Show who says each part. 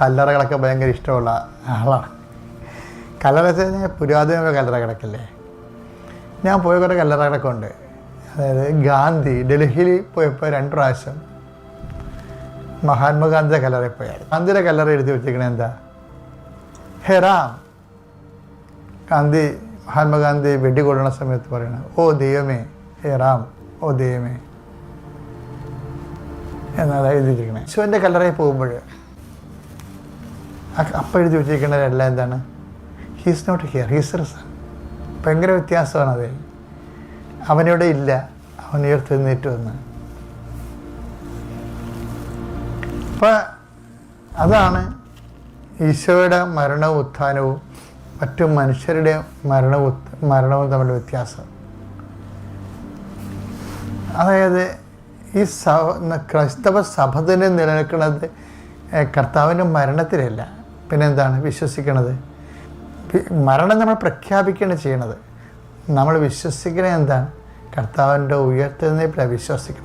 Speaker 1: കല്ലറകളൊക്കെ ഭയങ്കര ഇഷ്ടമുള്ള ആളാണ്. കല്ലറ വെച്ച് കഴിഞ്ഞാൽ പുരാതന കല്ലറ കിടക്കല്ലേ. ഞാൻ പോയ കുറേ കല്ലറകളൊക്കെ ഉണ്ട്. അതായത് ഗാന്ധി ഡൽഹിയിൽ പോയപ്പോൾ 2 പ്രാവശ്യം മഹാത്മാഗാന്ധിയുടെ കല്ലറയിൽ പോയായിരുന്നു. ഗാന്ധിയുടെ കല്ലറ എഴുതി വെച്ചിരിക്കണത് എന്താ? ഹേ റാം. മഹാത്മാഗാന്ധി വെടികൊള്ളുന്ന സമയത്ത് പറയണം, ഓ ദൈവമേ, ഹേ റാം, ഓ ദൈവമേ എന്നാണ് എഴുതിയിരിക്കണേ. ശിവൻ്റെ കല്ലറയിൽ പോകുമ്പോൾ അപ്പം എഴുതി വെച്ചിരിക്കുന്നതെല്ലാം എന്താണ്? He's not here, he's risen. ഭയങ്കര വ്യത്യാസമാണ് അത്. അവനിവിടെ ഇല്ല, അവൻ ഉയർത്തെഴുന്നേറ്റ് വന്ന്. അപ്പം അതാണ് ഈശോയുടെ മരണവും ഉത്ഥാനവും മറ്റു മനുഷ്യരുടെ മരണവും തമ്മിലുള്ള വ്യത്യാസം. അതായത് ഈ ക്രൈസ്തവ സഭ തന്നെ നിലനിൽക്കുന്നത് കർത്താവിൻ്റെ മരണത്തിലല്ല, പിന്നെന്താണ് വിശ്വസിക്കണത്? മരണം നമ്മൾ പ്രഖ്യാപിക്കുകയാണ് ചെയ്യണത്. നമ്മൾ വിശ്വസിക്കണത് എന്താണ്? കർത്താവിൻ്റെ ഉയർത്തെഴുന്നേൽപ്പിലാണ് വിശ്വസിക്കണം.